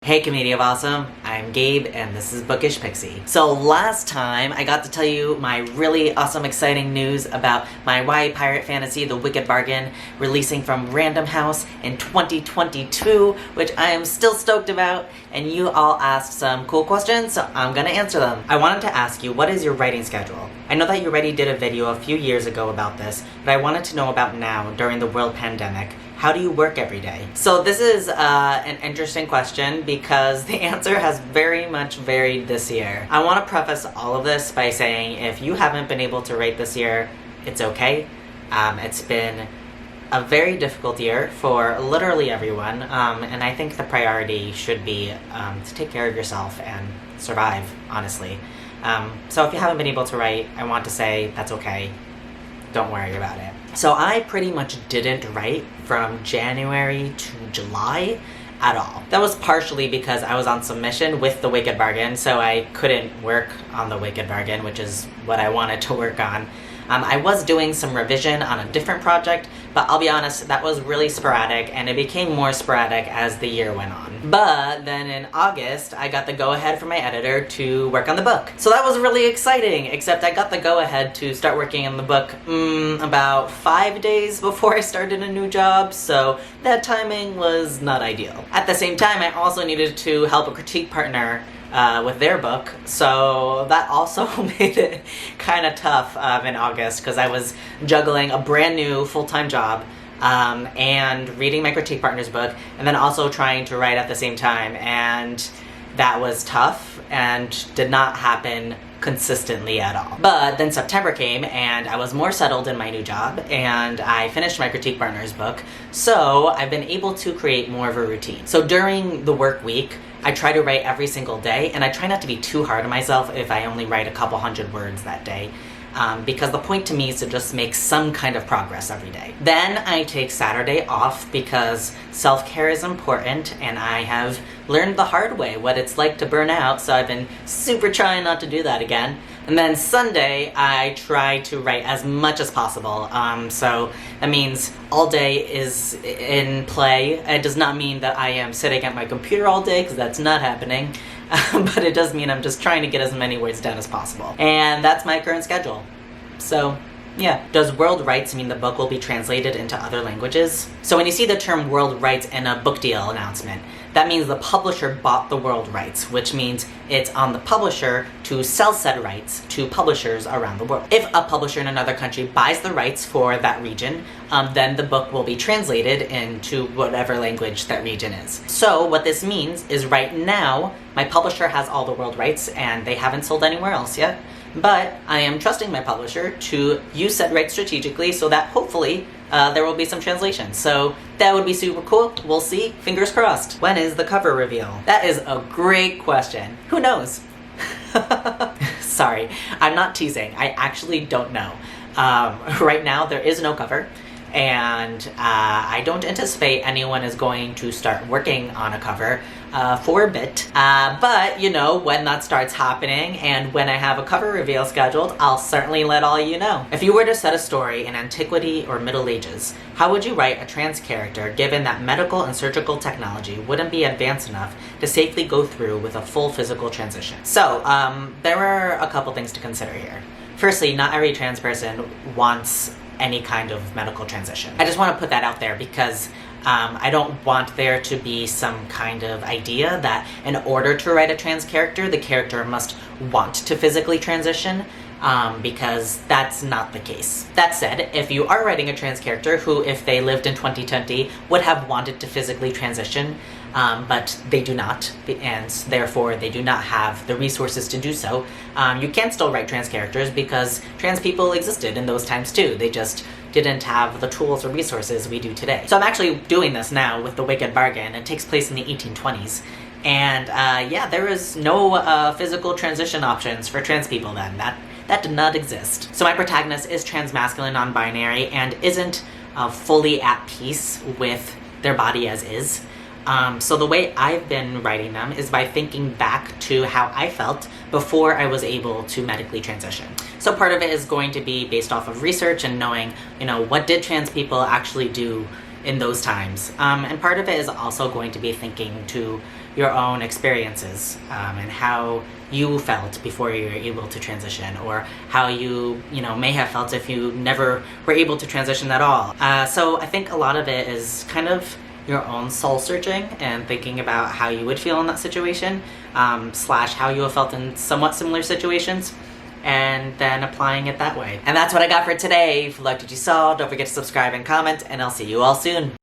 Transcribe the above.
Hey Community of Awesome, I'm Gabe and this is Bookish Pixie. So last time I got to tell you my really awesome exciting news about my YA pirate fantasy, The Wicked Bargain, releasing from Random House in 2022, which I am still stoked about, and you all asked some cool questions, so I'm gonna answer them. I wanted to ask you, what is your writing schedule? I know that you already did a video a few years ago about this, but I wanted to know about now during the world pandemic. How do you work every day? So this is an interesting question because the answer has very much varied this year. I want to preface all of this by saying if you haven't been able to write this year, it's okay. It's been a very difficult year for literally everyone, and I think the priority should be to take care of yourself and survive, honestly. So if you haven't been able to write, I want to say that's okay. Don't worry about it. So I pretty much didn't write from January to July at all. That was partially because I was on submission with The Wicked Bargain, so I couldn't work on The Wicked Bargain, which is what I wanted to work on. I was doing some revision on a different project, but I'll be honest, that was really sporadic, and it became more sporadic as the year went on. But then in August, I got the go-ahead from my editor to work on the book. So that was really exciting, except I got the go-ahead to start working on the book about 5 days before I started a new job, so that timing was not ideal. At the same time, I also needed to help a critique partner with their book, so that also made it kind of tough in August because I was juggling a brand new full-time job and reading my critique partner's book, and then also trying to write at the same time, and that was tough and did not happen consistently at all. But then September came and I was more settled in my new job and I finished my critique partner's book, so I've been able to create more of a routine. So during the work week, I try to write every single day, and I try not to be too hard on myself if I only write a couple hundred words that day. Because the point to me is to just make some kind of progress every day. Then I take Saturday off because self-care is important, and I have learned the hard way what it's like to burn out, so I've been super trying not to do that again. And then Sunday, I try to write as much as possible. So that means all day is in play. It does not mean that I am sitting at my computer all day, because that's not happening. But it does mean I'm just trying to get as many words done as possible. And that's my current schedule. So, yeah. Does world rights mean the book will be translated into other languages? So when you see the term world rights in a book deal announcement, that means the publisher bought the world rights, which means it's on the publisher to sell said rights to publishers around the world. If a publisher in another country buys the rights for that region, then the book will be translated into whatever language that region is. So what this means is right now, my publisher has all the world rights and they haven't sold anywhere else yet. But I am trusting my publisher to use said rights strategically so that hopefully there will be some translation. So that would be super cool. We'll see. Fingers crossed. When is the cover reveal? That is a great question. Who knows? Sorry, I'm not teasing. I actually don't know. Right now there is no cover, and I don't anticipate anyone is going to start working on a cover for a bit. But, you know, when that starts happening and when I have a cover reveal scheduled, I'll certainly let all you know. If you were to set a story in antiquity or Middle Ages, how would you write a trans character given that medical and surgical technology wouldn't be advanced enough to safely go through with a full physical transition? So, there are a couple things to consider here. Firstly, not every trans person wants any kind of medical transition. I just want to put that out there because I don't want there to be some kind of idea that in order to write a trans character, the character must want to physically transition, because that's not the case. That said, if you are writing a trans character who, if they lived in 2020, would have wanted to physically transition, but they do not, and therefore they do not have the resources to do so, you can still write trans characters because trans people existed in those times too. They just didn't have the tools or resources we do today. So I'm actually doing this now with The Wicked Bargain. It takes place in the 1820s. And yeah, there is no physical transition options for trans people then. That did not exist. So my protagonist is transmasculine, non-binary, and isn't fully at peace with their body as is. So the way I've been writing them is by thinking back to how I felt before I was able to medically transition. So part of it is going to be based off of research and knowing, you know, what did trans people actually do in those times. And part of it is also going to be thinking to, your own experiences and how you felt before you were able to transition, or how you may have felt if you never were able to transition at all. So I think a lot of it is kind of your own soul searching and thinking about how you would feel in that situation, slash how you have felt in somewhat similar situations, and then applying it that way. And that's what I got for today. If you liked what you saw, don't forget to subscribe and comment, and I'll see you all soon.